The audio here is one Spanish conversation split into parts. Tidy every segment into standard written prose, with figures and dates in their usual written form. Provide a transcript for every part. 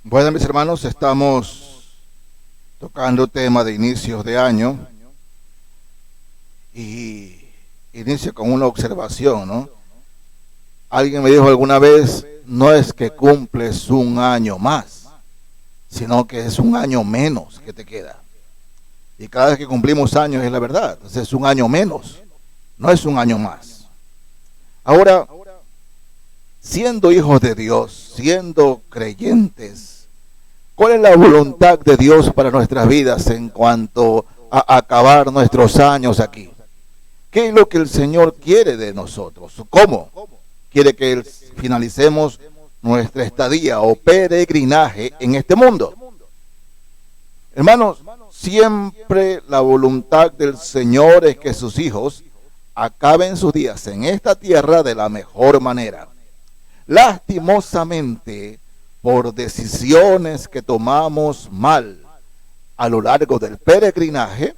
Bueno, mis hermanos, estamos tocando tema de inicios de año y inicio con una observación, ¿no? Alguien me dijo alguna vez, no es que cumples un año más, sino que es un año menos que te queda. Y cada vez que cumplimos años es la verdad, entonces es un año menos, no es un año más. Ahora, siendo hijos de Dios, siendo creyentes, ¿cuál es la voluntad de Dios para nuestras vidas en cuanto a acabar nuestros años aquí? ¿Qué es lo que el Señor quiere de nosotros? ¿Cómo quiere que finalicemos nuestra estadía o peregrinaje en este mundo? Hermanos, siempre la voluntad del Señor es que sus hijos acaben sus días en esta tierra de la mejor manera. Lastimosamente, por decisiones que tomamos mal a lo largo del peregrinaje,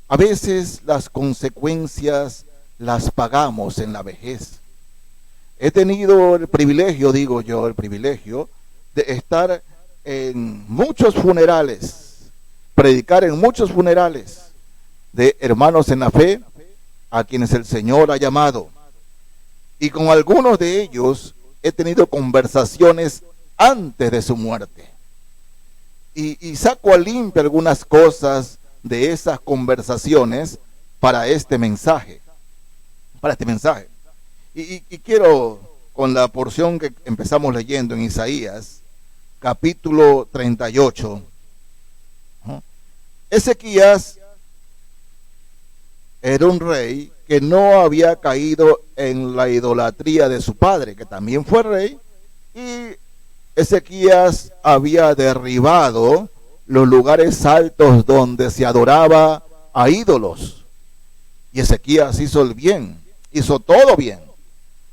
a veces las consecuencias las pagamos en la vejez. He tenido el privilegio, digo yo, el privilegio de estar en muchos funerales, predicar en muchos funerales de hermanos en la fe a quienes el Señor ha llamado. Y con algunos de ellos he tenido conversaciones antes de su muerte. Y saco a limpio algunas cosas de esas conversaciones para este mensaje. Y quiero, con la porción que empezamos leyendo en Isaías, capítulo 38, Ezequías era un rey que no había caído en la idolatría de su padre, que también fue rey, y Ezequías había derribado los lugares altos donde se adoraba a ídolos. Y Ezequías hizo el bien, hizo todo bien.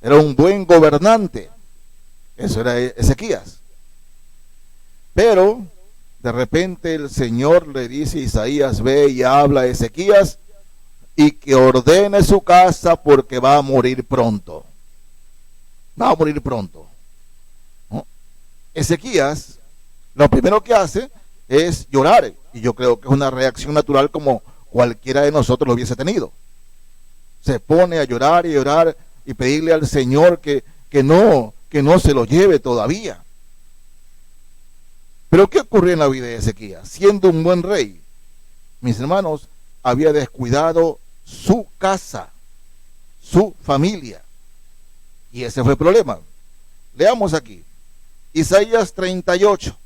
Era un buen gobernante. Eso era Ezequías. Pero de repente el Señor le dice a Isaías, ve y habla a Ezequías y que ordene su casa porque va a morir pronto. Va a morir pronto. ¿No? Ezequías, lo primero que hace es llorar. Y yo creo que es una reacción natural como cualquiera de nosotros lo hubiese tenido. Se pone a llorar y pedirle al Señor que no se lo lleve todavía. Pero ¿qué ocurrió en la vida de Ezequías? Siendo un buen rey, mis hermanos, había descuidado su casa, su familia. Y ese fue el problema. Leamos aquí, Isaías 38,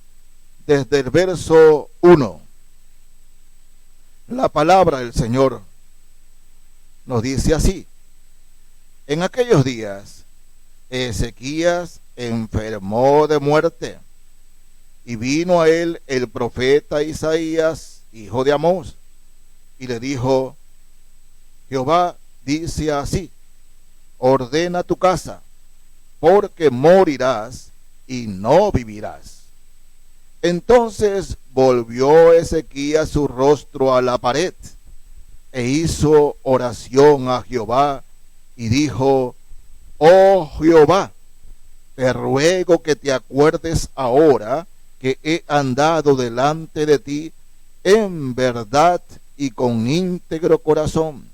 desde el verso 1. La palabra del Señor nos dice así: en aquellos días, Ezequías enfermó de muerte, y vino a él el profeta Isaías, hijo de Amós, y le dijo: Jehová dice así, ordena tu casa, porque morirás y no vivirás. Entonces volvió Ezequías su rostro a la pared, e hizo oración a Jehová, y dijo: oh Jehová, te ruego que te acuerdes ahora que he andado delante de ti en verdad y con íntegro corazón,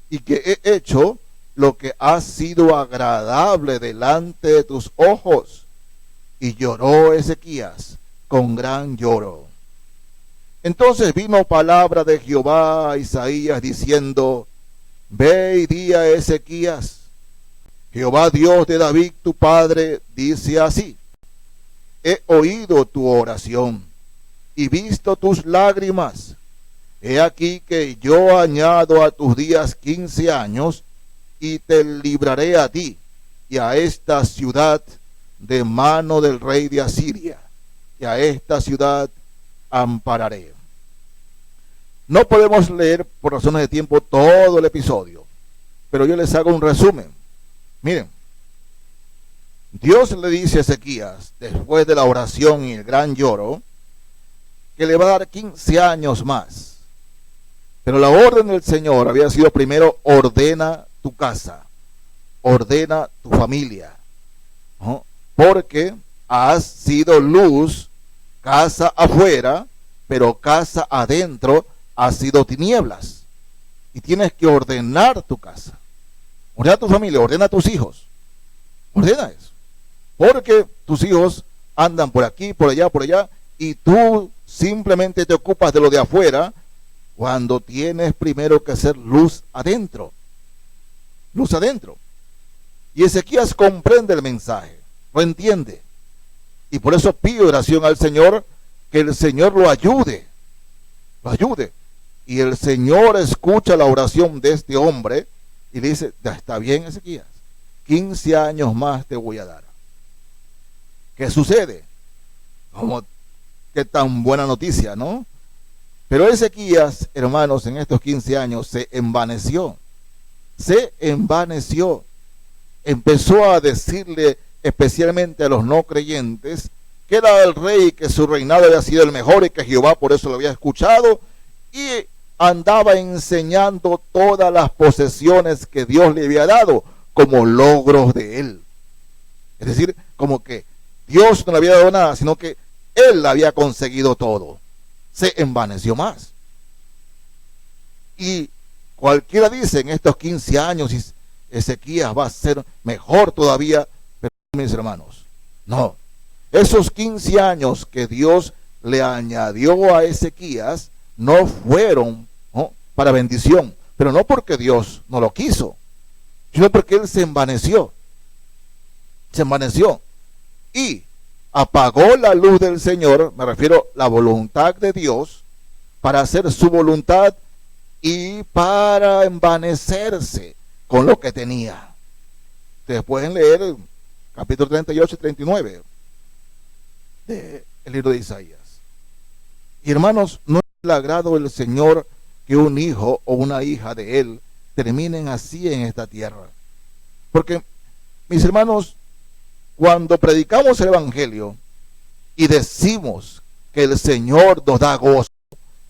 y que he hecho lo que ha sido agradable delante de tus ojos. Y lloró Ezequías con gran lloro. Entonces vino palabra de Jehová a Isaías diciendo: ve y di a Ezequías, Jehová Dios de David tu padre dice así: he oído tu oración y visto tus lágrimas. He aquí que yo añado a tus días 15 años y te libraré a ti y a esta ciudad de mano del rey de Asiria, y a esta ciudad ampararé. No podemos leer por razones de tiempo todo el episodio, pero yo les hago un resumen. Miren, Dios le dice a Ezequías, después de la oración y el gran lloro, que le va a dar 15 años más. Pero la orden del Señor había sido primero: ordena tu casa, ordena tu familia, ¿no? Porque has sido luz casa afuera, pero casa adentro ha sido tinieblas. Y tienes que ordenar tu casa. Ordena a tu familia, ordena a tus hijos. Ordena eso. Porque tus hijos andan por aquí, por allá, y tú simplemente te ocupas de lo de afuera, cuando tienes primero que hacer luz adentro. Luz adentro. Y Ezequías comprende el mensaje, lo entiende. Y por eso pide oración al Señor, que el Señor lo ayude. Lo ayude. Y el Señor escucha la oración de este hombre y le dice, ya está bien, Ezequías, 15 años más te voy a dar. ¿Qué sucede? Como qué tan buena noticia, ¿no? Pero Ezequías, hermanos, en estos 15 años se envaneció. Se envaneció. Empezó a decirle especialmente a los no creyentes que era el rey, que su reinado había sido el mejor y que Jehová por eso lo había escuchado, y andaba enseñando todas las posesiones que Dios le había dado como logros de él. Es decir, como que Dios no le había dado nada, sino que él había conseguido todo. Se envaneció más. Y cualquiera dice, en estos 15 años Ezequías va a ser mejor todavía, pero mis hermanos, no. Esos 15 años que Dios le añadió a Ezequías no fueron, ¿no?, para bendición, pero no porque Dios no lo quiso, sino porque él se envaneció. Se envaneció y apagó la luz del Señor, me refiero a la voluntad de Dios, para hacer su voluntad y para envanecerse con lo que tenía. Ustedes pueden leer el capítulo 38 y 39 del libro de Isaías. Y hermanos, no es el agrado del Señor que un hijo o una hija de él terminen así en esta tierra. Porque, mis hermanos, cuando predicamos el evangelio y decimos que el Señor nos da gozo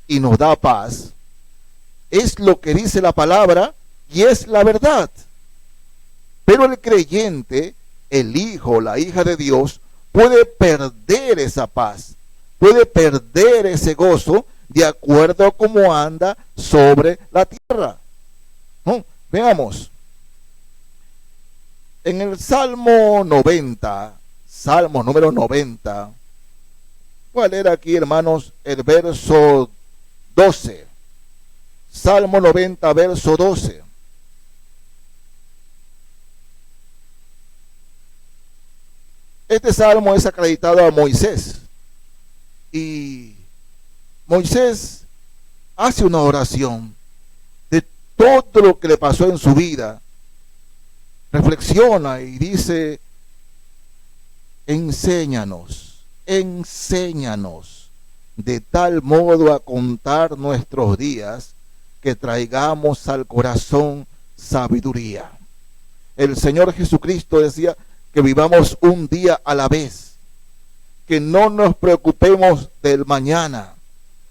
y nos da paz, es lo que dice la palabra y es la verdad. Pero el creyente, el hijo o la hija de Dios, puede perder esa paz, puede perder ese gozo de acuerdo a cómo anda sobre la tierra. ¿No? Veamos. En el Salmo 90, Salmo número 90, voy a leer aquí, hermanos, el verso 12. Salmo 90, verso 12. Este salmo es acreditado a Moisés. Y Moisés hace una oración de todo lo que le pasó en su vida. Reflexiona y dice, enséñanos de tal modo a contar nuestros días que traigamos al corazón sabiduría. El Señor Jesucristo decía que vivamos un día a la vez, que no nos preocupemos del mañana,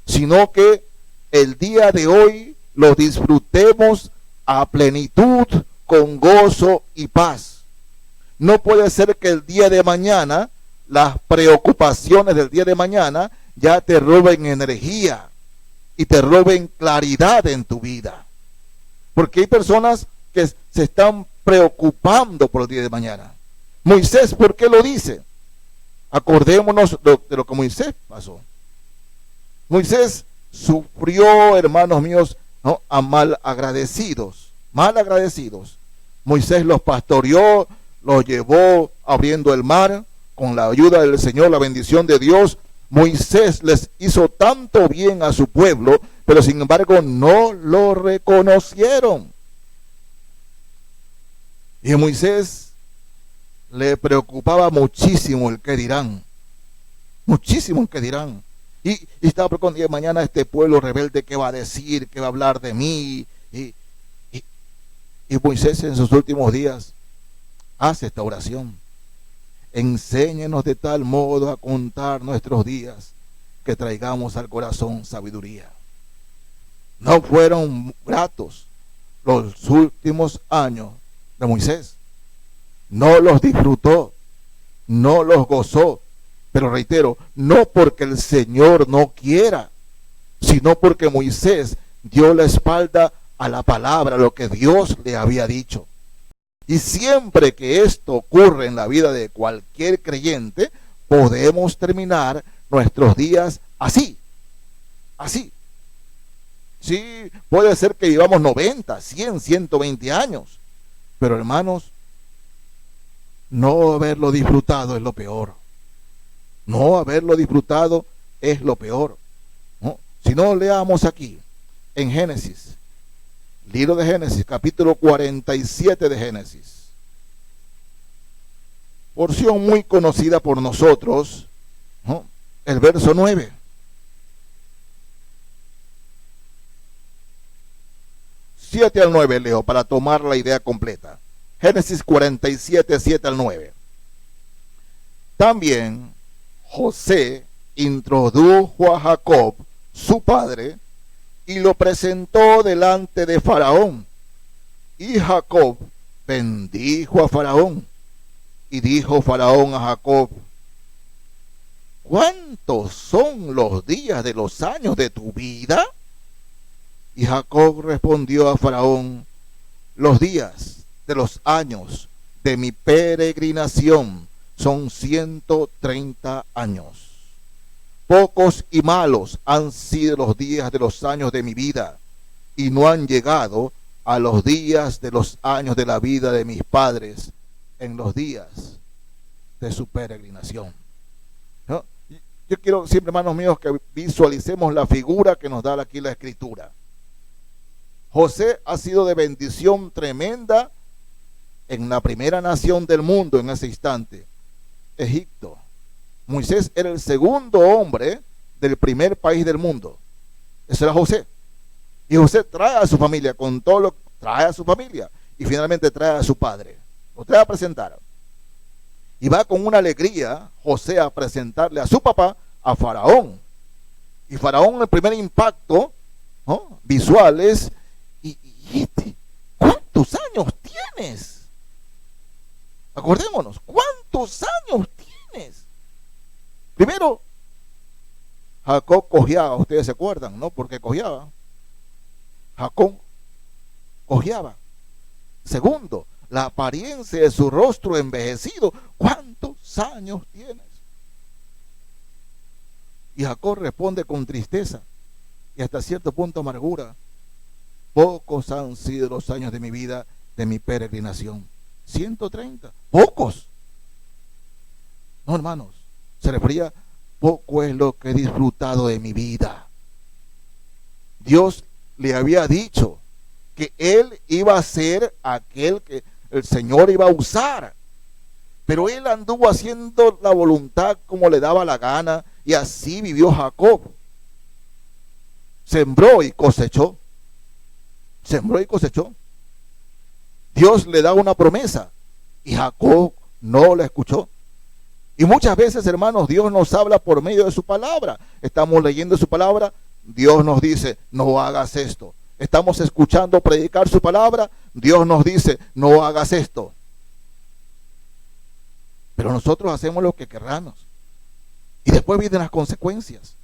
sino que el día de hoy lo disfrutemos a plenitud, con gozo y paz. No puede ser que el día de mañana, las preocupaciones del día de mañana, ya te roben energía y te roben claridad en tu vida. Porque hay personas que se están preocupando por el día de mañana. Moisés, ¿por qué lo dice? Acordémonos de lo que Moisés pasó. Moisés sufrió, hermanos míos, ¿no?, a mal agradecidos. Moisés los pastoreó, los llevó abriendo el mar, con la ayuda del Señor, la bendición de Dios. Moisés les hizo tanto bien a su pueblo, pero sin embargo no lo reconocieron. Y a Moisés le preocupaba muchísimo el qué dirán. Muchísimo el qué dirán. Y estaba preocupado, mañana este pueblo rebelde, ¿qué va a decir? ¿Qué va a hablar de mí? Y Moisés en sus últimos días hace esta oración. Enséñenos de tal modo a contar nuestros días que traigamos al corazón sabiduría. No fueron gratos los últimos años de Moisés. No los disfrutó. no los gozó. Pero reitero, no porque el Señor no quiera, sino porque Moisés dio la espalda a la palabra, a lo que Dios le había dicho. Y siempre que esto ocurre en la vida de cualquier creyente, podemos terminar nuestros días así. Así. Sí, puede ser que vivamos 90, 100, 120 años. Pero hermanos, no haberlo disfrutado es lo peor. No haberlo disfrutado es lo peor, ¿no? Si no, leamos aquí, en Génesis, libro de Génesis, capítulo 47 de Génesis. Porción muy conocida por nosotros, ¿no? El verso 9. Siete al 9 leo para tomar la idea completa. Génesis 47, 7 al 9. También José introdujo a Jacob, su padre, y lo presentó delante de Faraón. Y Jacob bendijo a Faraón. Y dijo Faraón a Jacob: ¿cuántos son los días de los años de tu vida? Y Jacob respondió a Faraón: los días de los años de mi peregrinación son 130 años. Pocos y malos han sido los días de los años de mi vida, y no han llegado a los días de los años de la vida de mis padres en los días de su peregrinación. ¿No? Yo quiero siempre, hermanos míos, que visualicemos la figura que nos da aquí la Escritura. José ha sido de bendición tremenda en la primera nación del mundo en ese instante, Egipto. Moisés era el segundo hombre del primer país del mundo. Ese era José. Y José trae a su familia, con todo lo trae a su familia, y finalmente trae a su padre. Lo trae a presentar. Y va con una alegría José a presentarle a su papá, a Faraón. Y Faraón, el primer impacto, ¿no?, visual es: ¿cuántos años tienes? Acordémonos, ¿cuántos años tienes? Primero, Jacob cojeaba, ustedes se acuerdan, ¿no? Porque cojeaba. Jacob cojeaba. Segundo, la apariencia de su rostro envejecido. ¿Cuántos años tienes? Y Jacob responde con tristeza y hasta cierto punto amargura: pocos han sido los años de mi vida, de mi peregrinación. 130, pocos. No, hermanos, se refería: poco es lo que he disfrutado de mi vida. Dios le había dicho que él iba a ser aquel que el Señor iba a usar, pero él anduvo haciendo la voluntad como le daba la gana, y así vivió Jacob. Sembró y cosechó. Sembró y cosechó. Dios le da una promesa y Jacob no la escuchó. Y muchas veces, hermanos, Dios nos habla por medio de su palabra. Estamos leyendo su palabra, Dios nos dice: no hagas esto. Estamos escuchando predicar su palabra, Dios nos dice: no hagas esto. Pero nosotros hacemos lo que querramos. Y después vienen las consecuencias.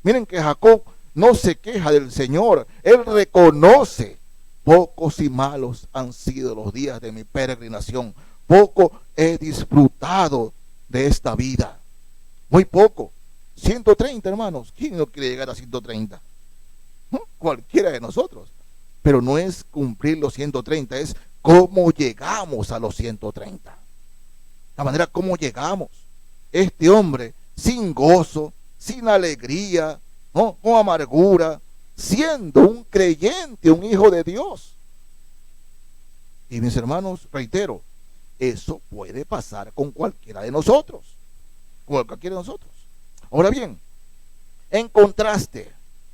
Miren que Jacob no se queja del Señor. Él reconoce: pocos y malos han sido los días de mi peregrinación. Poco he disfrutado de esta vida. Muy poco. 130, hermanos. ¿Quién no quiere llegar a 130? ¿No? Cualquiera de nosotros. Pero no es cumplir los 130, es cómo llegamos a los 130. La manera como llegamos. Este hombre sin gozo, sin alegría, ¿no?, con amargura, siendo un creyente, un hijo de Dios. Y mis hermanos, reitero, eso puede pasar con cualquiera de nosotros. Con cualquiera de nosotros. Ahora bien, en contraste,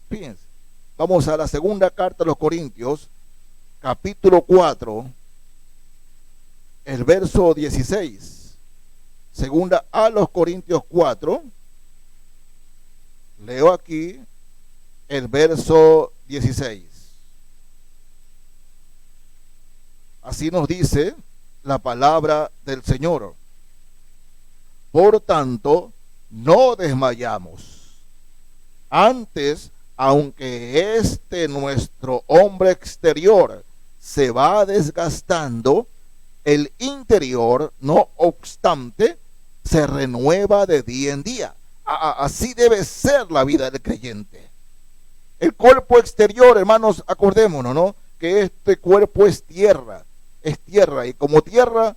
fíjense, vamos a la segunda carta a los Corintios, capítulo 4, el verso 16. Segunda a los Corintios 4, leo aquí el verso 16. Así nos dice la palabra del Señor. Por tanto, no desmayamos. Antes, aunque nuestro hombre exterior se va desgastando, el interior, no obstante, se renueva de día en día. Así debe ser la vida del creyente. El cuerpo exterior, hermanos, acordémonos, ¿no? Que este cuerpo es tierra, y como tierra,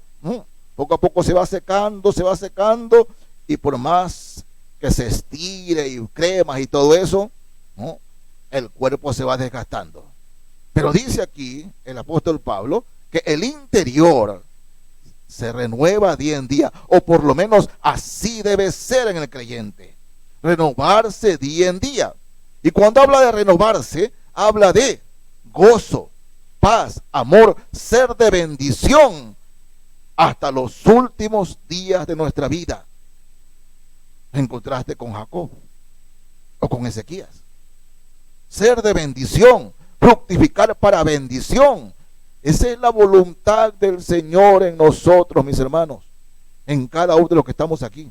poco a poco se va secando, y por más que se estire y cremas y todo eso, ¿no?, el cuerpo se va desgastando. Pero dice aquí el apóstol Pablo que el interior se renueva día en día, o por lo menos así debe ser en el creyente, renovarse día en día. Y cuando habla de renovarse, habla de gozo, paz, amor, ser de bendición hasta los últimos días de nuestra vida, en contraste con Jacob o con Ezequías. Ser de bendición, fructificar para bendición. Esa es la voluntad del Señor en nosotros, mis hermanos, en cada uno de los que estamos aquí.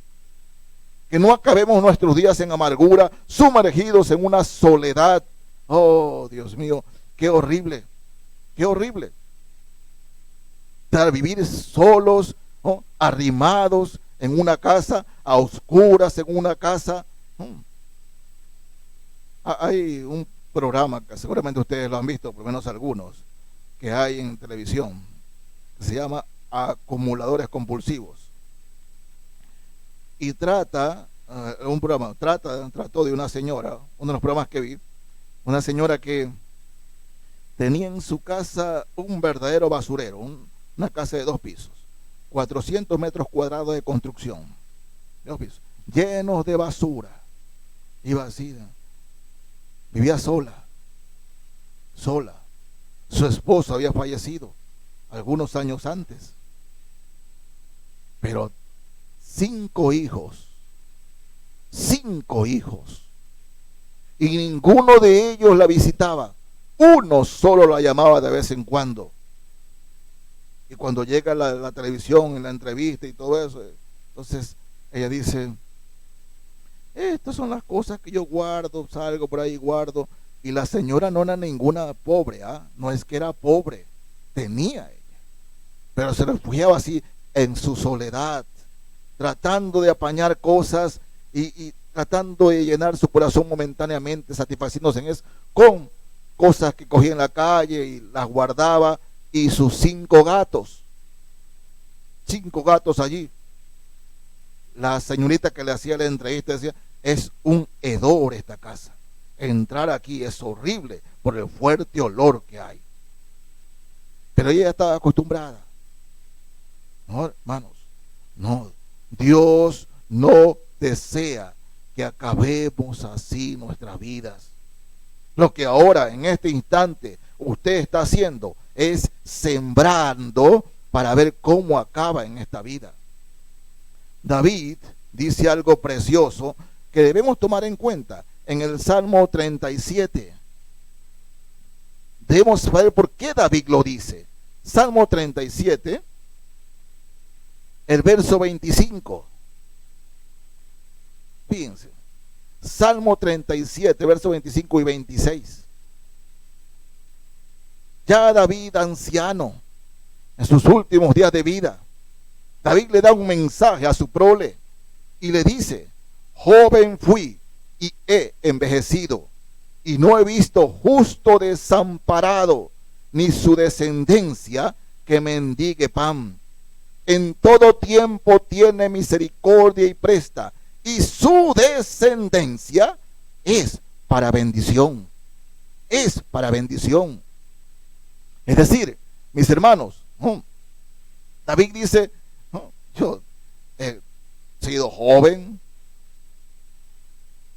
Que no acabemos nuestros días en amargura, sumergidos en una soledad. Oh, Dios mío, qué horrible, qué horrible. Para vivir solos, ¿no?, arrimados en una casa, a oscuras en una casa. Hay un programa que seguramente ustedes lo han visto, por lo menos algunos, que hay en televisión, que se llama Acumuladores Compulsivos. Y trató de una señora, uno de los programas que vi, una señora que tenía en su casa un verdadero basurero, una casa de 2 pisos, 400 metros cuadrados de construcción, 2 pisos, llenos de basura, y vacía. Vivía sola. Su esposo había fallecido algunos años antes, pero 5 hijos, y ninguno de ellos la visitaba. Uno solo la llamaba de vez en cuando. Y cuando llega la televisión, en la entrevista y todo eso, entonces ella dice: estas son las cosas que yo guardo, salgo por ahí, guardo. Y la señora no era ninguna pobre, no es que era pobre, tenía ella, pero se refugiaba así en su soledad, tratando de apañar cosas y tratando de llenar su corazón momentáneamente, satisfaciéndose en eso, con cosas que cogía en la calle y las guardaba, y sus 5 gatos allí. La señorita que le hacía la entrevista decía: es un hedor esta casa, entrar aquí es horrible por el fuerte olor que hay. Pero ella estaba acostumbrada. No, hermanos, no, Dios no desea que acabemos así nuestras vidas. Lo que ahora, en este instante, usted está haciendo es sembrando para ver cómo acaba en esta vida. David dice algo precioso que debemos tomar en cuenta en el Salmo 37. Debemos saber por qué David lo dice. Salmo 37, el verso 25. Fíjense, Salmo 37, verso 25 y 26. Ya David, anciano, en sus últimos días de vida, David le da un mensaje a su prole y le dice: joven fui y he envejecido, y no he visto justo desamparado, ni su descendencia que mendigue pan. En todo tiempo tiene misericordia y presta, y su descendencia es para bendición. Es para bendición. Es decir, mis hermanos, David dice: yo he sido joven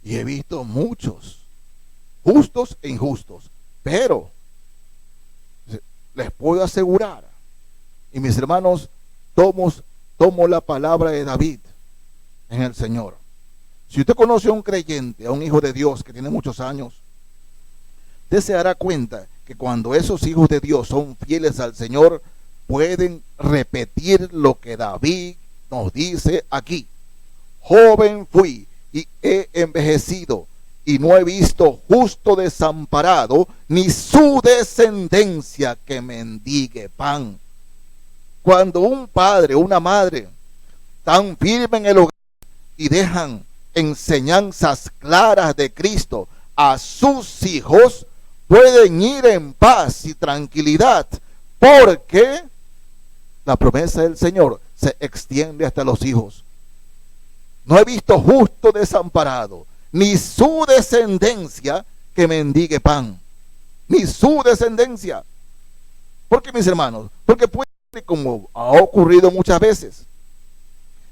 y he visto muchos, justos e injustos, pero les puedo asegurar, y mis hermanos, tomo la palabra de David en el Señor. Si usted conoce a un creyente, a un hijo de Dios que tiene muchos años, usted se dará cuenta que cuando esos hijos de Dios son fieles al Señor, pueden repetir lo que David nos dice aquí. joven fui y he envejecido, y no he visto justo desamparado, ni su descendencia que mendigue pan. Cuando un padre o una madre tan firme en el hogar y dejan enseñanzas claras de Cristo a sus hijos, pueden ir en paz y tranquilidad, porque la promesa del Señor se extiende hasta los hijos. No he visto justo desamparado, ni su descendencia que mendigue pan. Ni su descendencia. ¿Por qué, mis hermanos? Porque puede, como ha ocurrido muchas veces,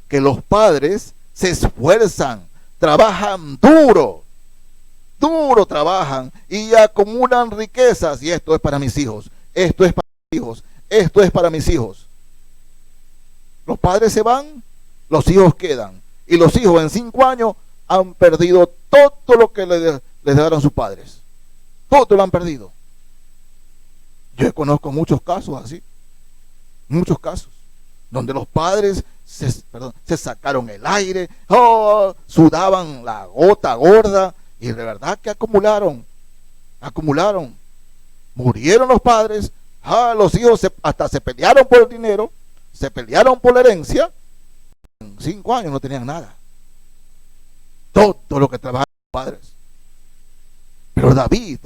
que los padres se esfuerzan, trabajan duro trabajan y acumulan riquezas, y esto es para mis hijos, esto es para mis hijos, esto es para mis hijos. Los padres se van, los hijos quedan, y los hijos en 5 años han perdido todo lo que les dieron sus padres. Todo lo han perdido. Yo conozco muchos casos así, muchos casos, donde los padres se sacaron el aire, sudaban la gota gorda, y de verdad que acumularon. Murieron los padres, los hijos hasta se pelearon por el dinero, se pelearon por la herencia. En 5 años no tenían nada. Todo lo que trabajaron los padres. Pero David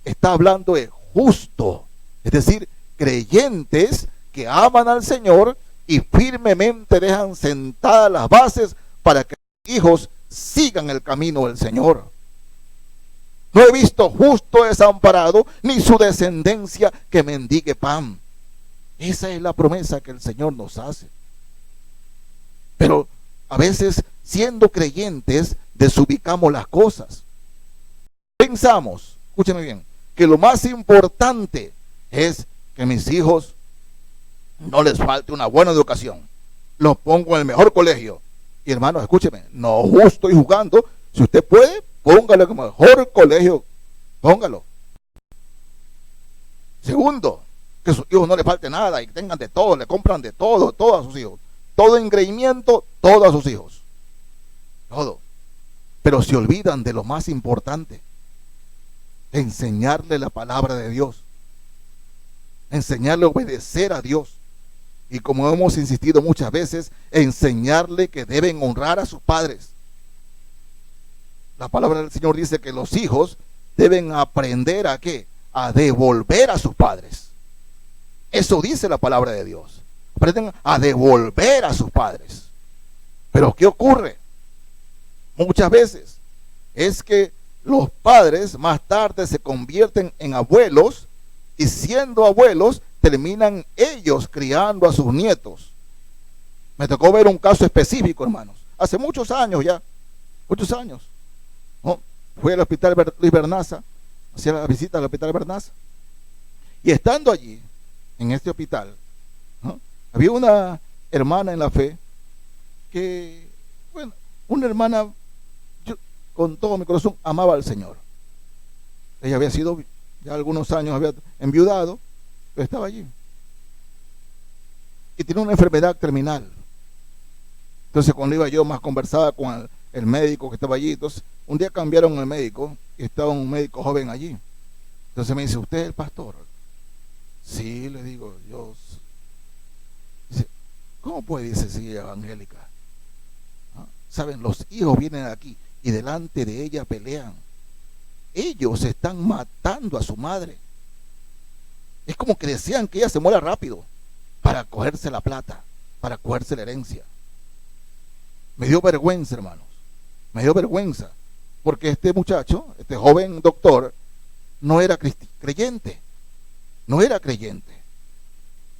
está hablando de justo, es decir, creyentes que aman al Señor y firmemente dejan sentadas las bases para que los hijos sigan el camino del Señor. No he visto justo desamparado, ni su descendencia que mendigue pan. Esa es la promesa que el Señor nos hace. Pero a veces, siendo creyentes, desubicamos las cosas. Pensamos, escúcheme bien, que lo más importante es que mis hijos no les falte una buena educación. Los pongo en el mejor colegio. Y hermanos, escúcheme, no estoy jugando. Si usted puede, póngalo en el mejor colegio. Póngalo. Segundo, que a sus hijos no les falte nada y tengan de todo, le compran de todo, todo a sus hijos. Todo engreimiento, todo a sus hijos. Todo. Pero se olvidan de lo más importante. Enseñarle la palabra de Dios. Enseñarle a obedecer a Dios. Y como hemos insistido muchas veces, enseñarle que deben honrar a sus padres. La palabra del Señor dice que los hijos deben aprender a ¿qué? A devolver a sus padres. Eso dice la palabra de Dios. Aprenden a devolver a sus padres. Pero ¿qué ocurre? Muchas veces es que los padres más tarde se convierten en abuelos, y siendo abuelos terminan ellos criando a sus nietos. Me tocó ver un caso específico, hermanos, hace muchos años ya, muchos años, ¿no? Fui al hospital Luis Bernaza, hacía la visita al hospital Bernaza, y estando allí, en este hospital, ¿no? Había una hermana en la fe que, bueno, una hermana, yo con todo mi corazón amaba al Señor. Ella había sido, ya algunos años había enviudado, pero estaba allí. Y tiene una enfermedad terminal. Entonces cuando iba yo más conversaba con el médico que estaba allí. Entonces un día cambiaron el médico y estaba un médico joven allí. Entonces me dice, ¿usted es el pastor? Sí, le digo, yo. Dice, ¿cómo puede? Dice, sí, evangélica. ¿Ah? Saben, los hijos vienen aquí y delante de ella pelean. Ellos están matando a su madre. Es como que desean que ella se muera rápido para cogerse la plata, para cogerse la herencia. Me dio vergüenza, hermanos. Me dio vergüenza. Porque este muchacho, este joven doctor, no era creyente. No era creyente.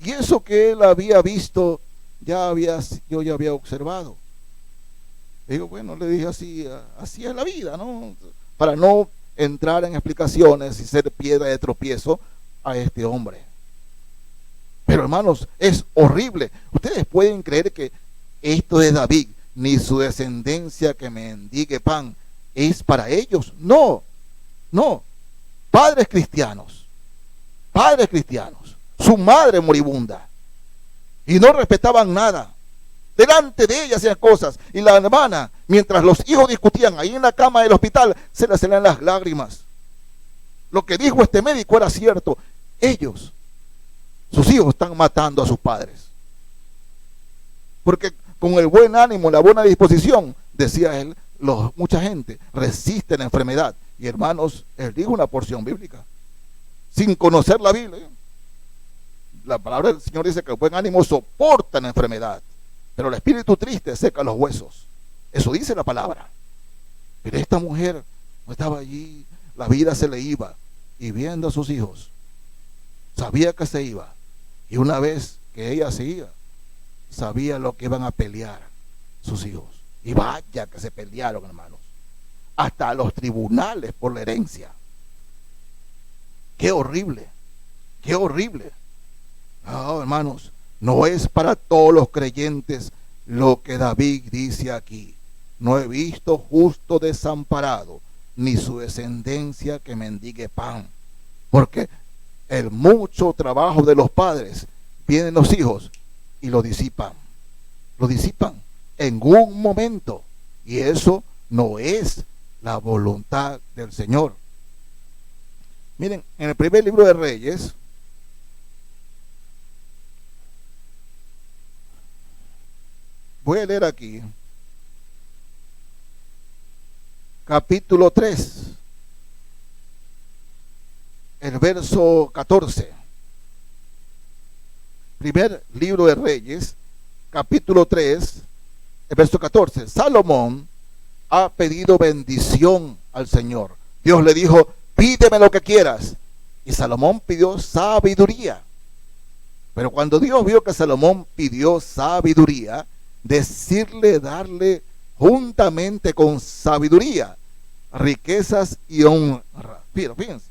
Y eso que él había visto, yo ya había observado. Le digo, bueno, le dije así es la vida, ¿no? Para no entrar en explicaciones y ser piedra de tropiezo a este hombre. Pero hermanos, es horrible. Ustedes pueden creer que esto de David, ni su descendencia que mendigue pan, es para ellos. No, no. Padres cristianos, su madre moribunda, y no respetaban nada. Delante de ella hacían cosas. Y la hermana, mientras los hijos discutían ahí en la cama del hospital, se le salían las lágrimas. Lo que dijo este médico era cierto. Ellos, sus hijos, están matando a sus padres. Porque con el buen ánimo, la buena disposición, decía él, mucha gente resiste la enfermedad. Y hermanos, él dijo una porción bíblica, sin conocer la Biblia. La palabra del Señor dice que el buen ánimo soporta la enfermedad, pero el espíritu triste seca los huesos. Eso dice la palabra. Pero esta mujer no estaba allí, la vida se le iba, y viendo a sus hijos, sabía que se iba, y una vez que ella se iba, sabía lo que iban a pelear sus hijos. Y vaya que se pelearon, hermanos, hasta los tribunales por la herencia. Qué horrible, qué horrible. No, hermanos, no es para todos los creyentes lo que David dice aquí. No he visto justo desamparado, ni su descendencia que mendigue pan. Porque el mucho trabajo de los padres, vienen los hijos y lo disipan en un momento, y eso no es la voluntad del Señor. Miren, en el primer libro de Reyes, voy a leer aquí capítulo 3, el verso 14. Primer libro de Reyes, capítulo 3, el verso 14. Salomón ha pedido bendición al Señor. Dios le dijo, pídeme lo que quieras. Y Salomón pidió sabiduría. Pero cuando Dios vio que Salomón pidió sabiduría, darle juntamente con sabiduría, riquezas y honra. Fíjense.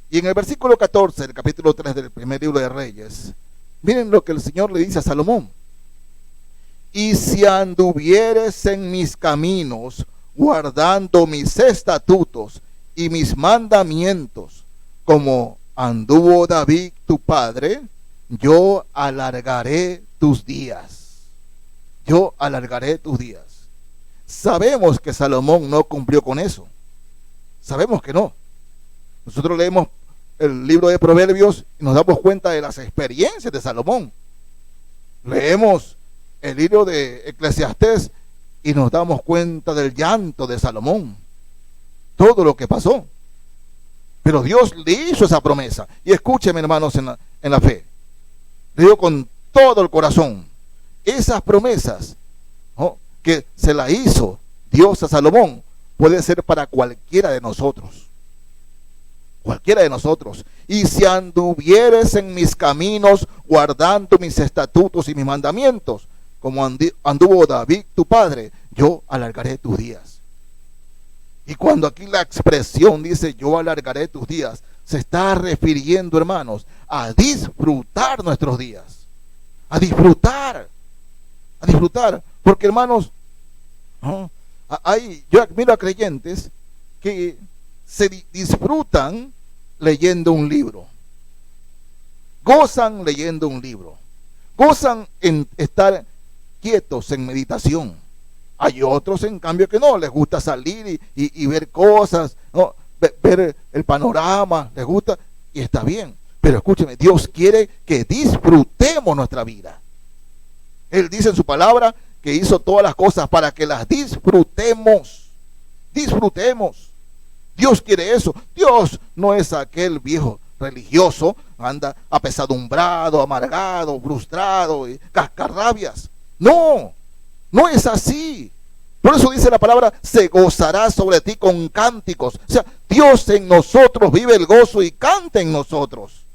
Y en el versículo 14 del capítulo 3 del primer libro de Reyes, miren lo que el Señor le dice a Salomón. Y si anduvieres en mis caminos, guardando mis estatutos y mis mandamientos, como anduvo David tu padre, yo alargaré tus días. Yo alargaré tus días. Sabemos que Salomón no cumplió con eso. Sabemos que no. Nosotros leemos el libro de Proverbios y nos damos cuenta de las experiencias de Salomón. Leemos el libro de Eclesiastés y nos damos cuenta del llanto de Salomón, todo lo que pasó. Pero Dios le hizo esa promesa. Y escúcheme, hermanos, en la fe, le digo con todo el corazón, esas promesas, ¿no?, que se la hizo Dios a Salomón, puede ser para cualquiera de nosotros. Cualquiera de nosotros. Y si anduvieres en mis caminos, guardando mis estatutos y mis mandamientos, como anduvo David tu padre, yo alargaré tus días. Y cuando aquí la expresión dice yo alargaré tus días, se está refiriendo, hermanos, a disfrutar nuestros días. A disfrutar. Porque, hermanos, ¿no?, yo admiro a creyentes que se disfrutan leyendo un libro. Gozan leyendo un libro. Gozan en estar quietos en meditación. Hay otros, en cambio, que no, les gusta salir y ver cosas, ¿no?, ver el panorama, les gusta, y está bien. Pero escúcheme, Dios quiere que disfrutemos nuestra vida. Él dice en su palabra que hizo todas las cosas para que las disfrutemos. Disfrutemos. Dios quiere eso. Dios no es aquel viejo religioso, anda apesadumbrado, amargado, frustrado, cascarrabias. No, no es así. Por eso dice la palabra, se gozará sobre ti con cánticos. O sea, Dios en nosotros vive el gozo y canta en nosotros.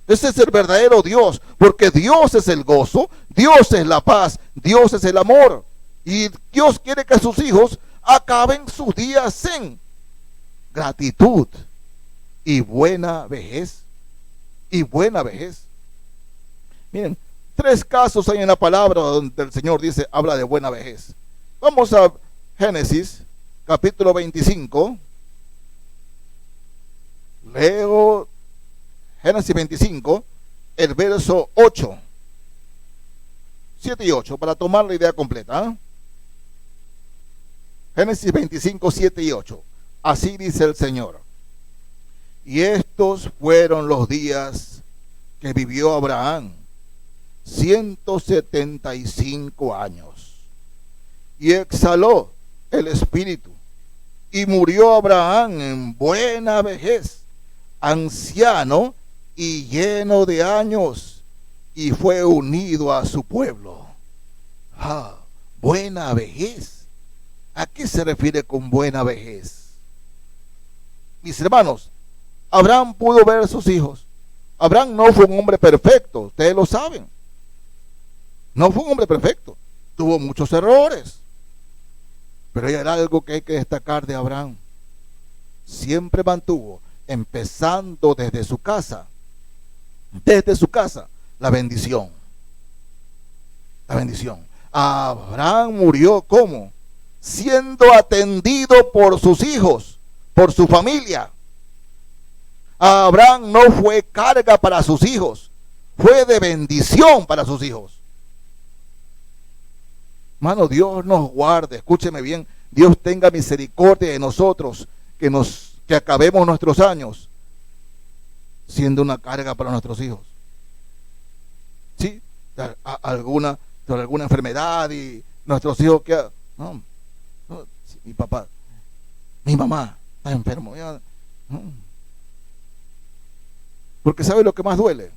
Ese es el verdadero Dios, porque Dios es el gozo, Dios es la paz, Dios es el amor. Y Dios quiere que sus hijos acaben sus días en gratitud y buena vejez. Y buena vejez. Miren, 3 casos hay en la palabra donde el Señor dice, habla de buena vejez. Vamos a Génesis, capítulo 25. Leo Génesis 25, el verso 8. 7 y 8, para tomar la idea completa. Génesis 25, 7 y 8. Así dice el Señor. Y estos fueron los días que vivió Abraham, 175 años. Y exhaló el espíritu, y murió Abraham en buena vejez, anciano y lleno de años, y fue unido a su pueblo. Buena vejez. ¿A qué se refiere con buena vejez? Mis hermanos, Abraham pudo ver a sus hijos. Abraham no fue un hombre perfecto, ustedes lo saben. No fue un hombre perfecto, tuvo muchos errores. Pero hay algo que hay que destacar de Abraham. Siempre mantuvo, empezando desde su casa, la bendición. La bendición. Abraham murió ¿cómo? Siendo atendido por sus hijos, por su familia. Abraham no fue carga para sus hijos, fue de bendición para sus hijos. Hermano, Dios nos guarde, escúcheme bien, Dios tenga misericordia de nosotros, que acabemos nuestros años siendo una carga para nuestros hijos. ¿Sí? Alguna enfermedad y nuestros hijos que no, sí, mi mamá está enfermo. Porque ¿sabe lo que más duele?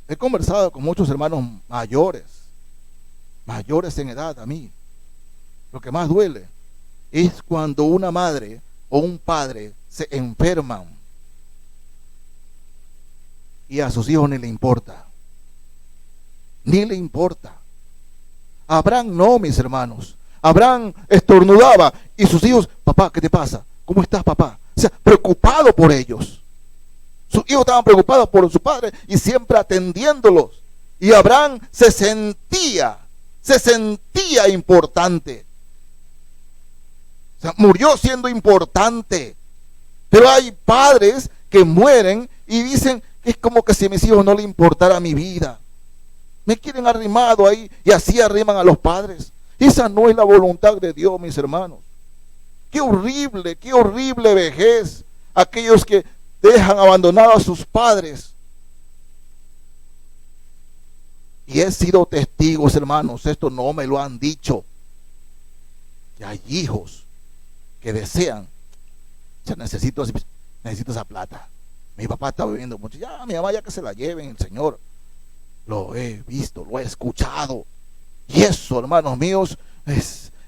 He conversado con muchos hermanos mayores en edad. A mí lo que más duele es cuando una madre o un padre se enferman y a sus hijos ni le importa. Abraham no, mis hermanos. Abraham estornudaba y sus hijos, papá, ¿qué te pasa? ¿Cómo estás, papá? O sea, preocupado por ellos. Sus hijos estaban preocupados por su padre y siempre atendiéndolos. Y Abraham se sentía importante. O sea, murió siendo importante. Pero hay padres que mueren y dicen que es como que si a mis hijos no le importara mi vida. Me quieren arrimado ahí y así arriman a los padres. Esa no es la voluntad de Dios, mis hermanos. Qué horrible vejez. Aquellos que dejan abandonados a sus padres. Y he sido testigos, hermanos, esto no me lo han dicho, que hay hijos que desean, ya necesito esa plata. Mi papá está viviendo mucho, ya mi mamá ya que se la lleven, el Señor. Lo he visto, lo he escuchado. Y eso, hermanos míos,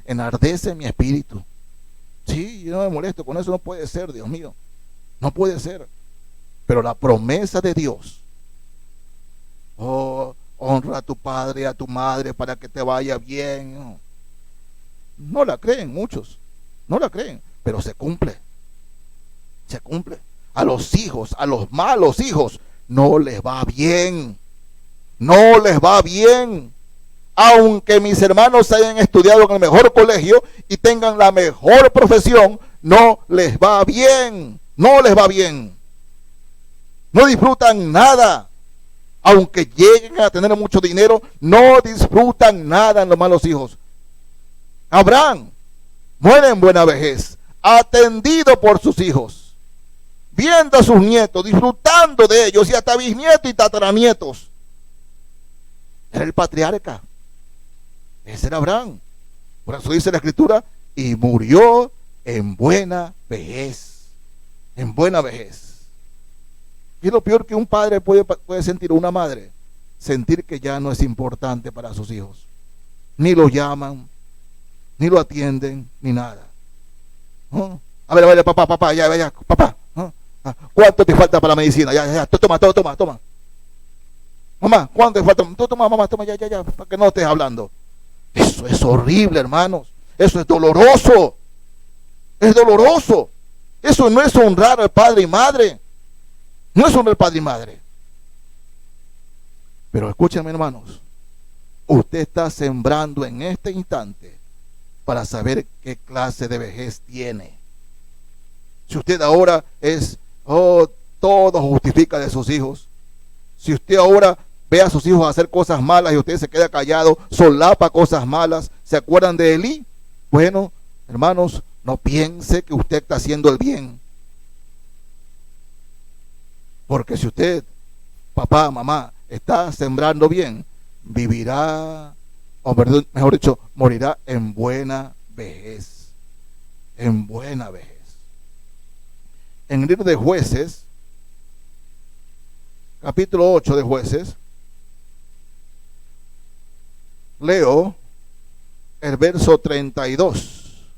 enardece mi espíritu. Sí, yo no me molesto con eso, no puede ser, Dios mío. No puede ser. Pero la promesa de Dios, honra a tu padre y a tu madre para que te vaya bien. No la creen muchos, no la creen, pero se cumple. A los hijos, a los malos hijos, no les va bien. Aunque mis hermanos hayan estudiado en el mejor colegio y tengan la mejor profesión, no les va bien. No disfrutan nada. Aunque lleguen a tener mucho dinero, no disfrutan nada en los malos hijos. Abraham muere en buena vejez, atendido por sus hijos, viendo a sus nietos, disfrutando de ellos, y hasta bisnietos y tataranietos. Era el patriarca. Ese era Abraham. Por eso dice la Escritura, y murió en buena vejez. En buena vejez. Y es lo peor que un padre puede sentir, una madre, sentir que ya no es importante para sus hijos. Ni lo llaman, ni lo atienden, ni nada. A ver, papá, papá. ¿Cuánto te falta para la medicina? Ya, toma. Mamá, ¿cuánto te falta? Toma, mamá, toma, ya, para que no estés hablando. Eso es horrible, hermanos. Eso es doloroso. Eso no es honrar al padre y madre. No es honrar al padre y madre. Pero escúchenme, hermanos. Usted está sembrando en este instante para saber qué clase de vejez tiene. Si usted ahora todo justifica de sus hijos. Si usted ahora ve a sus hijos hacer cosas malas y usted se queda callado, solapa cosas malas. ¿Se acuerdan de Elí? Bueno, hermanos, no piense que usted está haciendo el bien. Porque si usted, papá, mamá, está sembrando bien, vivirá, o mejor dicho, morirá en buena vejez. En buena vejez. En el libro de Jueces, capítulo 8 de Jueces, leo el verso 32.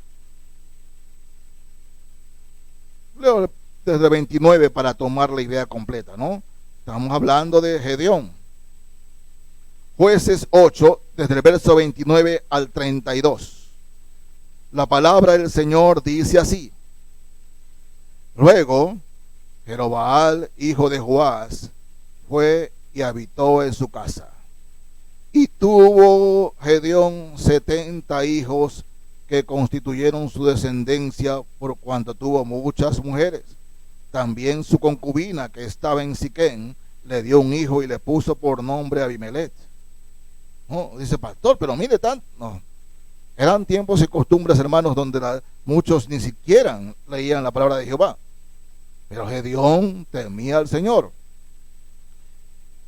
Leo desde 29 para tomar la idea completa, ¿no? Estamos hablando de Gedeón. Jueces 8, desde el verso 29 al 32. La palabra del Señor dice así: Luego, Jerobaal, hijo de Joás, fue y habitó en su casa. Y tuvo Gedeón 70 hijos que constituyeron su descendencia, por cuanto tuvo muchas mujeres. También su concubina, que estaba en Siquén, le dio un hijo y le puso por nombre Abimelech. No, dice pastor, pero mire tanto. No, eran tiempos y costumbres, hermanos, donde muchos ni siquiera leían la palabra de Jehová. Pero Gedeón temía al Señor.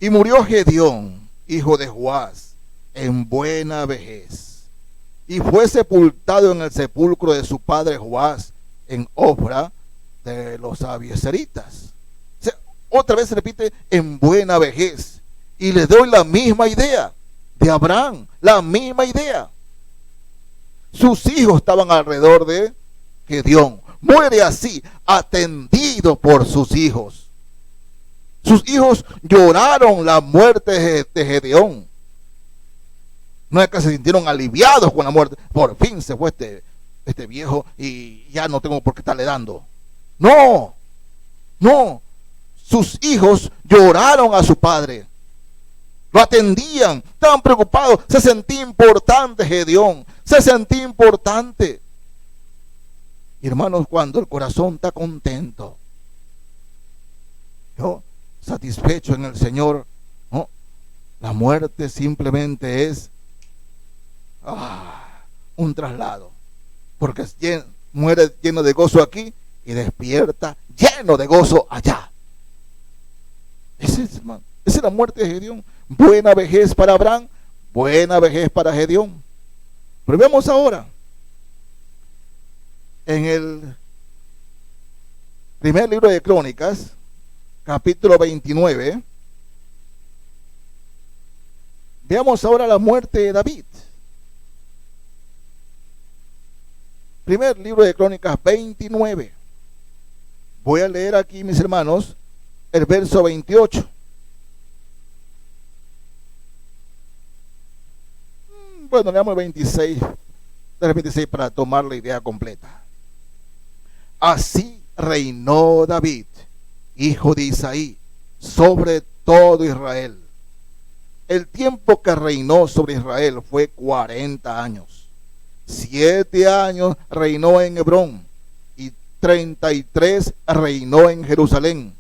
Y murió Gedeón, hijo de Joás, en buena vejez, y fue sepultado en el sepulcro de su padre Joás, en Ofra de los abiezeritas. O sea, otra vez se repite, en buena vejez. Y le doy la misma idea de Abraham, la misma idea. Sus hijos estaban alrededor de Gedeón. Muere así, atendido por sus hijos. Sus hijos lloraron la muerte de Gedeón. No es que se sintieron aliviados con la muerte. Por fin se fue este viejo y ya no tengo por qué estarle dando. No, no. Sus hijos lloraron a su padre. Lo atendían, estaban preocupados. Se sentía importante Gedeón. Se sentía importante. Y hermanos, cuando el corazón está contento, yo satisfecho en el Señor, ¿no? La muerte simplemente es un traslado, porque muere lleno de gozo aquí y despierta lleno de gozo allá. Esa es la muerte de Gedeón. Buena vejez para Abraham, buena vejez para Gedeón. Pero vemos ahora en el primer libro de Crónicas, capítulo 29. Veamos ahora la muerte de David. Primer libro de Crónicas 29. Voy a leer aquí, mis hermanos, el verso 28. Bueno, leamos el 26, del 26 para tomar la idea completa. Así reinó David, hijo de Isaí, sobre todo Israel. El tiempo que reinó sobre Israel fue 40 años. 7 años reinó en Hebrón y 33 reinó en Jerusalén.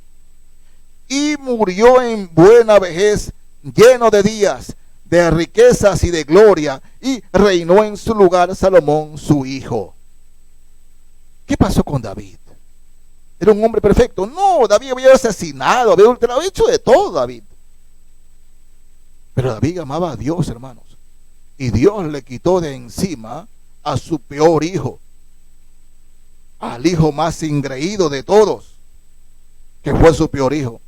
Y murió en buena vejez, lleno de días, de riquezas y de gloria, y reinó en su lugar Salomón, su hijo. ¿Qué pasó con David? ¿Era un hombre perfecto? No, David había asesinado, había hecho de todo David. Pero David amaba a Dios, hermanos. Y Dios le quitó de encima a su peor hijo, al hijo más ingreído de todos, que fue su peor hijo.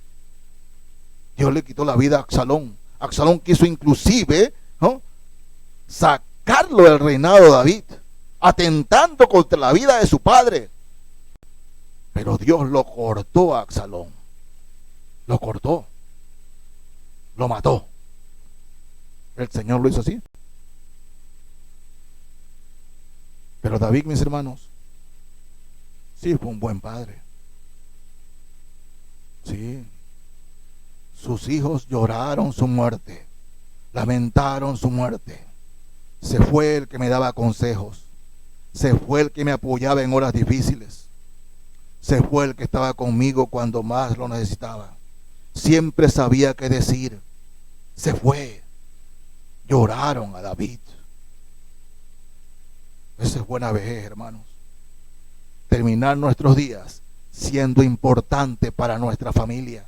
Dios le quitó la vida a Absalón. Absalón quiso inclusive, ¿no?, sacarlo del reinado de David, atentando contra la vida de su padre. Pero Dios lo cortó a Absalón. Lo cortó. Lo mató. El Señor lo hizo así. Pero David, mis hermanos, sí fue un buen padre. Sí. Sus hijos lloraron su muerte, lamentaron su muerte. Se fue el que me daba consejos, se fue el que me apoyaba en horas difíciles, se fue el que estaba conmigo cuando más lo necesitaba. Siempre sabía qué decir, se fue. Lloraron a David. Esa es buena vejez, hermanos. Terminar nuestros días siendo importante para nuestra familia,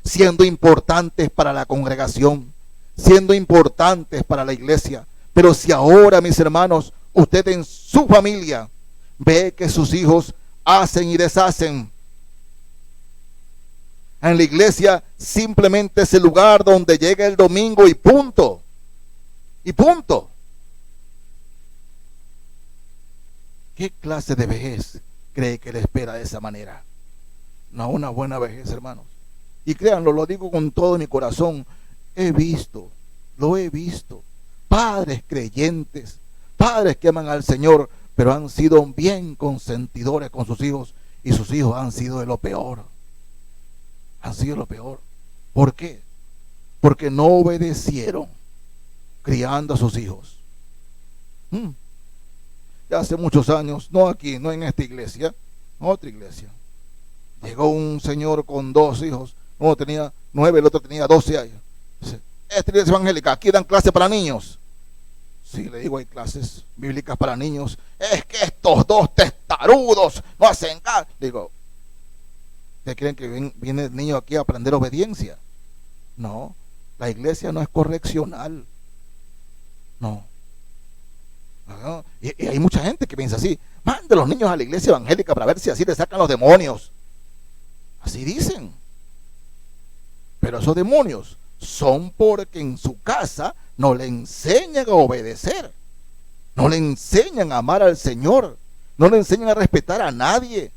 siendo importantes para la congregación, siendo importantes para la iglesia. Pero si ahora, mis hermanos, usted en su familia ve que sus hijos hacen y deshacen, en la iglesia simplemente es el lugar donde llega el domingo y punto. Y punto. ¿Qué clase de vejez cree que le espera de esa manera? No, una buena vejez, hermanos. Y créanlo, lo digo con todo mi corazón. Lo he visto. Padres creyentes, padres que aman al Señor, pero han sido bien consentidores con sus hijos, y sus hijos han sido de lo peor. Han sido lo peor. ¿Por qué? Porque no obedecieron criando a sus hijos. Ya hace muchos años, no aquí, no en esta iglesia, en otra iglesia, llegó un señor con 2 hijos. Uno tenía 9, el otro tenía 12 años. Dice: esta iglesia evangélica, aquí dan clase para niños. Sí, le digo, hay clases bíblicas para niños. Es que estos 2 testarudos no hacen caso. Digo, ¿ustedes creen que viene el niño aquí a aprender obediencia? No, la iglesia no es correccional. No. Y hay mucha gente que piensa así: mande los niños a la iglesia evangélica para ver si así le sacan los demonios. Así dicen. Pero esos demonios son porque en su casa no le enseñan a obedecer, no le enseñan a amar al Señor, no le enseñan a respetar a nadie,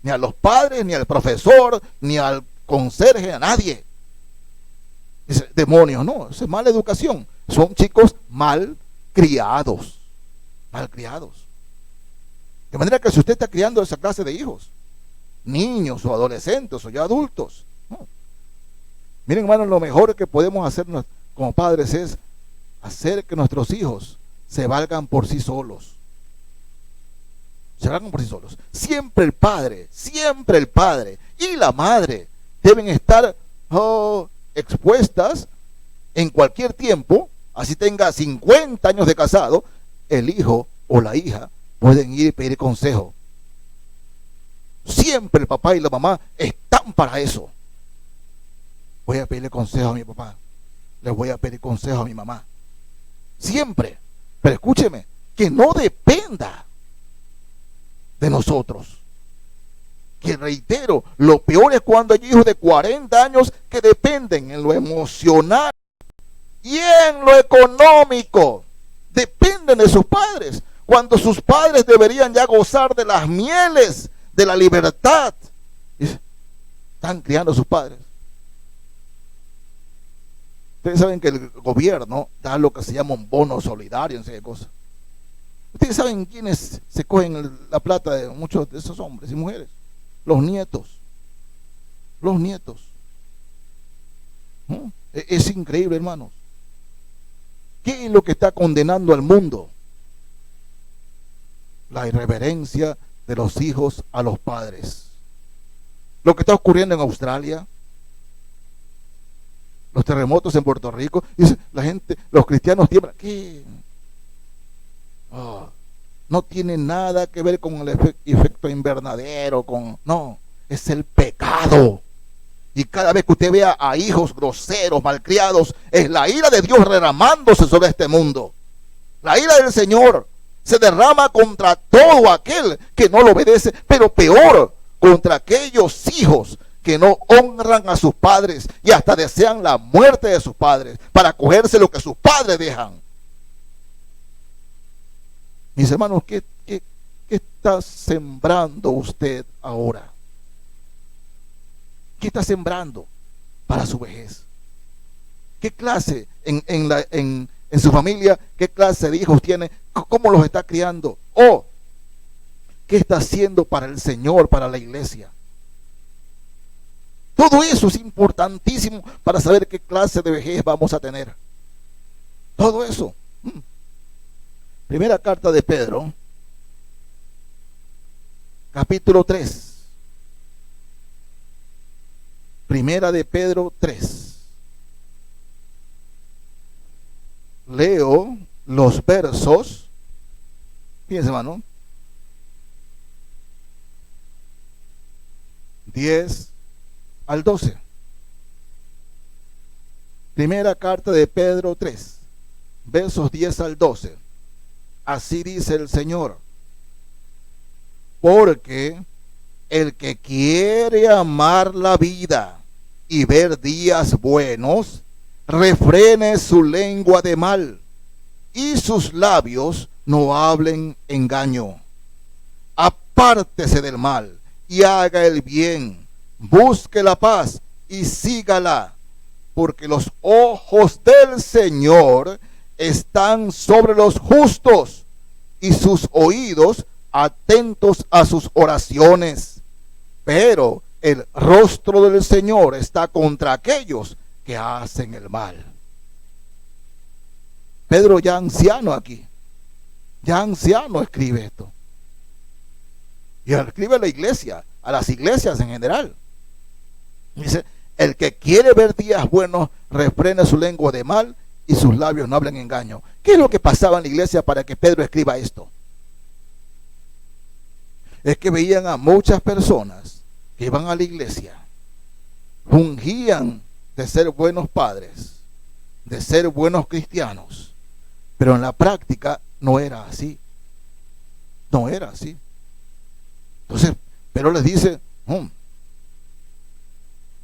ni a los padres, ni al profesor, ni al conserje, a nadie. Dice, demonios, no, eso es mala educación. Son chicos mal criados. De manera que si usted está criando esa clase de hijos, niños o adolescentes o ya adultos, no. Miren, hermanos, lo mejor que podemos hacer como padres es hacer que nuestros hijos se valgan por sí solos. Siempre el padre y la madre deben estar expuestas en cualquier tiempo. Así tenga 50 años de casado, el hijo o la hija pueden ir y pedir consejo. Siempre el papá y la mamá están para eso. Voy a pedirle consejo a mi papá, le voy a pedir consejo a mi mamá. Siempre. Pero escúcheme, que no dependa de nosotros. Que reitero, lo peor es cuando hay hijos de 40 años que dependen en lo emocional y en lo económico. Dependen de sus padres, cuando sus padres deberían ya gozar de las mieles de la libertad. Están criando a sus padres. Ustedes saben que el gobierno da lo que se llama un bono solidario, no sé qué cosa. Ustedes saben quiénes se cogen la plata de muchos de esos hombres y mujeres. Los nietos. ¿No? Es increíble, hermanos. ¿Qué es lo que está condenando al mundo? La irreverencia de los hijos a los padres. Lo que está ocurriendo en Australia, los terremotos en Puerto Rico, dice la gente, los cristianos tiemblan. ¿Qué? No tiene nada que ver con el efecto invernadero, no, es el pecado. Y cada vez que usted vea a hijos groseros, malcriados, es la ira de Dios derramándose sobre este mundo. La ira del Señor se derrama contra todo aquel que no lo obedece, pero peor, contra aquellos hijos que no honran a sus padres y hasta desean la muerte de sus padres para cogerse lo que sus padres dejan. Mis hermanos, ¿qué está sembrando usted ahora? ¿Qué está sembrando para su vejez? ¿Qué clase en su familia, qué clase de hijos tiene? ¿Cómo los está criando? ¿O qué está haciendo para el Señor, para la iglesia? Todo eso es importantísimo para saber qué clase de vejez vamos a tener. Todo eso. Primera carta de Pedro, capítulo 3. Primera de Pedro 3. leo los versos, fíjense hermano, 10 al 12. Primera carta de Pedro 3, versos 10 al 12. Así dice el Señor: porque el que quiere amar la vida y ver días buenos, refrene su lengua de mal y sus labios no hablen engaño. Apártese del mal y haga el bien, busque la paz y sígala, porque los ojos del Señor están sobre los justos y sus oídos atentos a sus oraciones. Pero el rostro del Señor está contra aquellos que hacen el mal. Pedro, ya anciano aquí, ya anciano, escribe esto. Y escribe a la iglesia, a las iglesias en general. Dice: el que quiere ver días buenos, refrene su lengua de mal y sus labios no hablen engaño. ¿Qué es lo que pasaba en la iglesia para que Pedro escriba esto? Es que veían a muchas personas que iban a la iglesia, fungían de ser buenos padres, de ser buenos cristianos, pero en la práctica no era así. No era así. Entonces, pero les dice: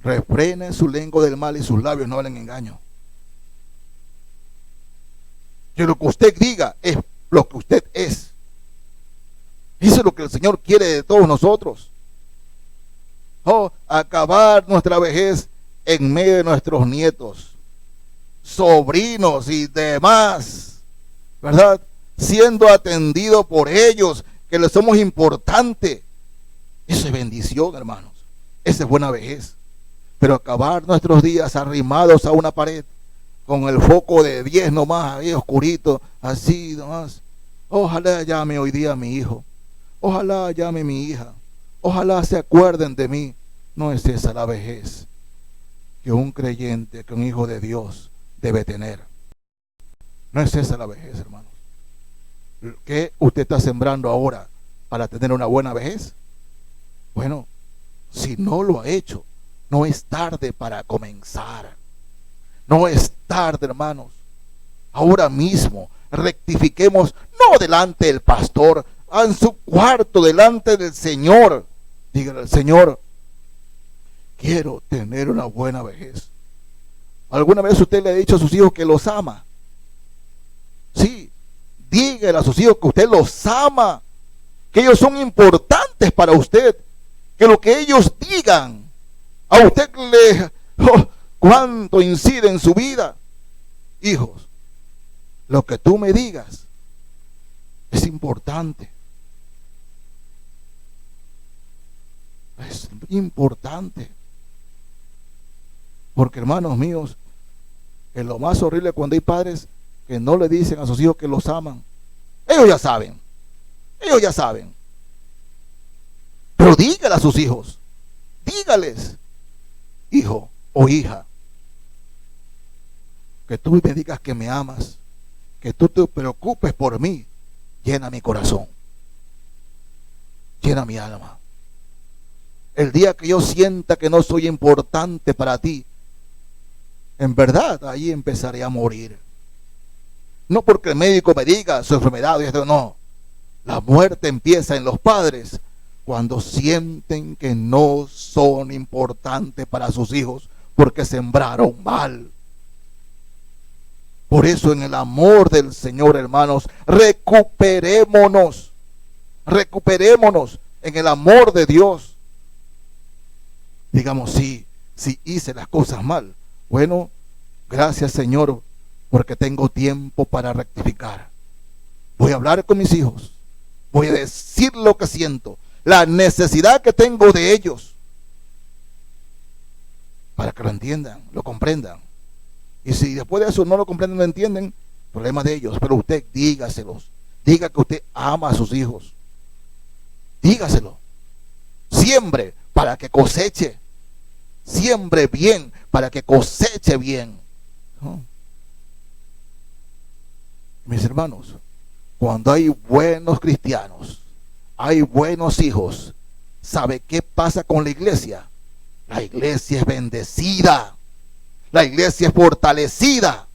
refrene su lengua del mal y sus labios no hablen engaño. Que lo que usted diga es lo que usted es. Eso es lo que el Señor quiere de todos nosotros. Acabar nuestra vejez en medio de nuestros nietos, sobrinos y demás, ¿verdad? Siendo atendido por ellos, que les somos importantes. Eso es bendición, hermanos. Esa es buena vejez. Pero acabar nuestros días arrimados a una pared, con el foco de 10 nomás, ahí oscurito, así nomás. Ojalá llame hoy día a mi hijo. Ojalá llame a mi hija. Ojalá se acuerden de mí. No es esa la vejez que un creyente, que un hijo de Dios debe tener. No es esa la vejez, hermanos. ¿Qué usted está sembrando ahora para tener una buena vejez? Bueno, si no lo ha hecho, no es tarde para comenzar. No es tarde, hermanos. Ahora mismo rectifiquemos, no delante del pastor, en su cuarto, delante del Señor. Dígale al Señor: quiero tener una buena vejez. ¿Alguna vez usted le ha dicho a sus hijos que los ama? Sí, dígale a sus hijos que usted los ama, que ellos son importantes para usted, que lo que ellos digan a usted cuánto incide en su vida. Hijos, lo que tú me digas es importante. Es importante. Porque, hermanos míos, es lo más horrible cuando hay padres que no le dicen a sus hijos que los aman. Ellos ya saben. Ellos ya saben. Pero dígale a sus hijos. Dígales: hijo o hija, que tú me digas que me amas, que tú te preocupes por mí, llena mi corazón, llena mi alma. El día que yo sienta que no soy importante para ti, en verdad ahí empezaré a morir. No porque el médico me diga su enfermedad y esto, no. La muerte empieza en los padres cuando sienten que no son importantes para sus hijos porque sembraron mal. Por eso, en el amor del Señor, hermanos, recuperémonos en el amor de Dios. Digamos: sí hice las cosas mal. Bueno, gracias, Señor, porque tengo tiempo para rectificar. Voy a hablar con mis hijos, voy a decir lo que siento, la necesidad que tengo de ellos, para que lo entiendan, lo comprendan. Y si después de eso no lo comprenden, no entienden, problema de ellos. Pero usted dígaselos. Diga que usted ama a sus hijos. Dígaselo. Siembre para que coseche. Siembre bien para que coseche bien. ¿No? Mis hermanos, cuando hay buenos cristianos, hay buenos hijos, ¿sabe qué pasa con la iglesia? La iglesia es bendecida, la iglesia es fortalecida.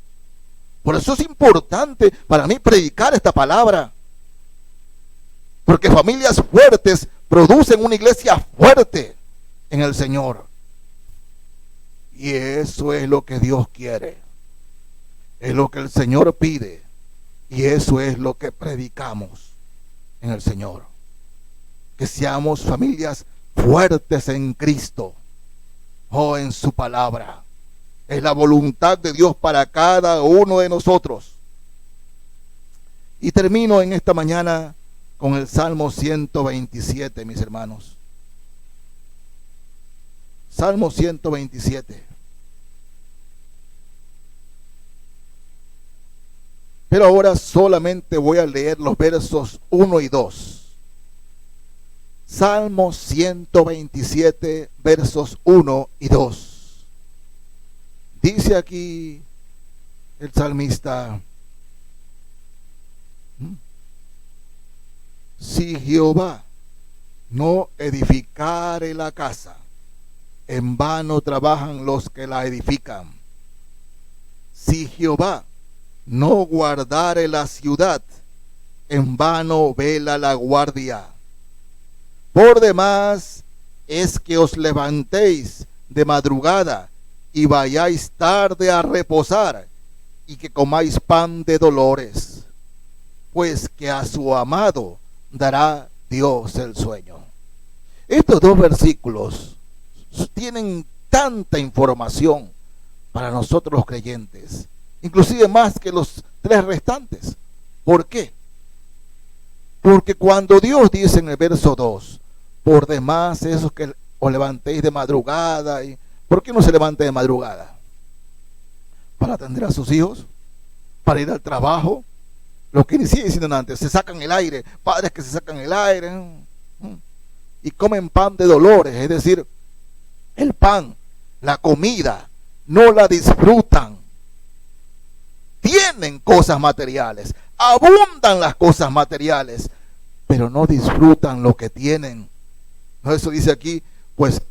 Por eso es importante para mí predicar esta palabra, porque familias fuertes producen una iglesia fuerte en el Señor. Y eso es lo que Dios quiere, es lo que el Señor pide, y eso es lo que predicamos en el Señor. Que seamos familias fuertes en Cristo o en su palabra. Es la voluntad de Dios para cada uno de nosotros. Y termino en esta mañana con el Salmo 127, mis hermanos. Salmo 127. Pero ahora solamente voy a leer los versos 1 y 2. Salmo 127, versos 1 y 2. Dice aquí el salmista: si Jehová no edificare la casa, en vano trabajan los que la edifican. Si Jehová no guardare la ciudad, en vano vela la guardia. Por demás es que os levantéis de madrugada y vayáis tarde a reposar, y que comáis pan de dolores, pues que a su amado dará Dios el sueño. Estos dos versículos tienen tanta información para nosotros los creyentes, inclusive más que los 3 restantes. ¿Por qué? Porque cuando Dios dice en el verso 2, por demás esos que os levantéis de madrugada, y ¿por qué no se levanta de madrugada? Para atender a sus hijos, para ir al trabajo. Lo que sigue diciendo antes, se sacan el aire, padres que se sacan el aire y comen pan de dolores, es decir, el pan, la comida, no la disfrutan. Tienen cosas materiales, abundan las cosas materiales, pero no disfrutan lo que tienen. Eso dice aquí, pues,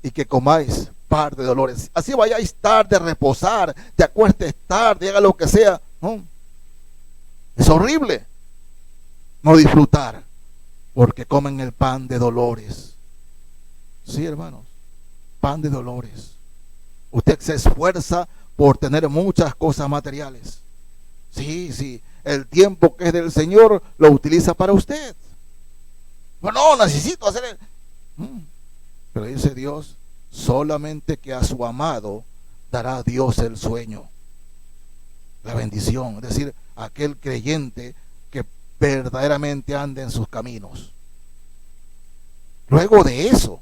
y que comáis pan de dolores. Así vayáis tarde a reposar, te acuestes tarde, haga lo que sea. ¿No? Es horrible no disfrutar, porque comen el pan de dolores. Sí, hermanos, pan de dolores. Usted se esfuerza por tener muchas cosas materiales. Sí, el tiempo que es del Señor lo utiliza para usted. Bueno, no, necesito hacer pero dice Dios, solamente que a su amado dará Dios el sueño, la bendición, es decir, aquel creyente que verdaderamente anda en sus caminos. Luego de eso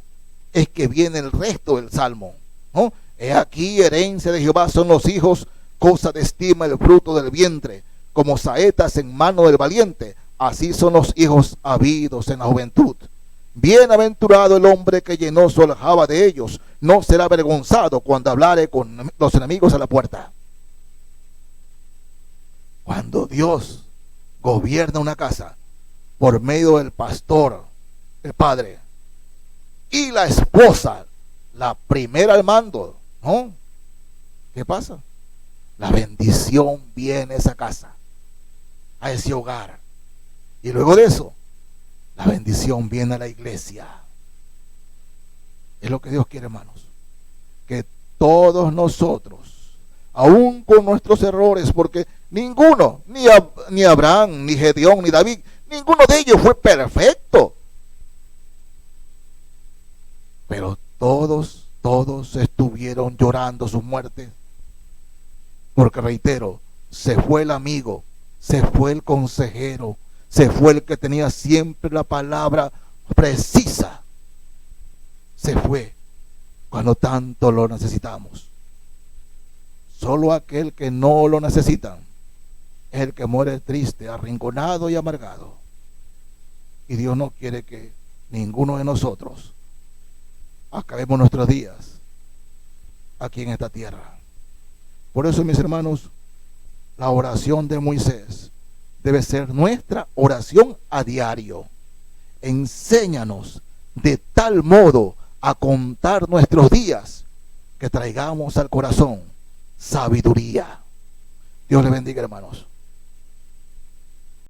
es que viene el resto del salmo, ¿no? He aquí, herencia de Jehová son los hijos, cosa de estima el fruto del vientre, como saetas en mano del valiente, así son los hijos habidos en la juventud. Bienaventurado el hombre que llenó su aljaba de ellos, no será avergonzado cuando hablare con los enemigos a la puerta. Cuando Dios gobierna una casa por medio del pastor, el padre, y la esposa, la primera al mando, ¿no? ¿Qué pasa? La bendición viene a esa casa, a ese hogar. Y luego de eso, la bendición viene a la iglesia. Es lo que Dios quiere, hermanos. Que todos nosotros, aún con nuestros errores, porque ninguno, ni Abraham, ni Gedeón, ni David, ninguno de ellos fue perfecto. Pero todos estuvieron llorando sus muertes. Porque reitero, se fue el amigo, se fue el consejero, se fue el que tenía siempre la palabra precisa. Se fue cuando tanto lo necesitamos. Solo aquel que no lo necesita es el que muere triste, arrinconado y amargado. Y Dios no quiere que ninguno de nosotros acabemos nuestros días aquí en esta tierra. Por eso, mis hermanos, La oración de Moisés debe ser nuestra oración a diario. Enséñanos de tal modo a contar nuestros días que traigamos al corazón sabiduría. Dios le bendiga, hermanos.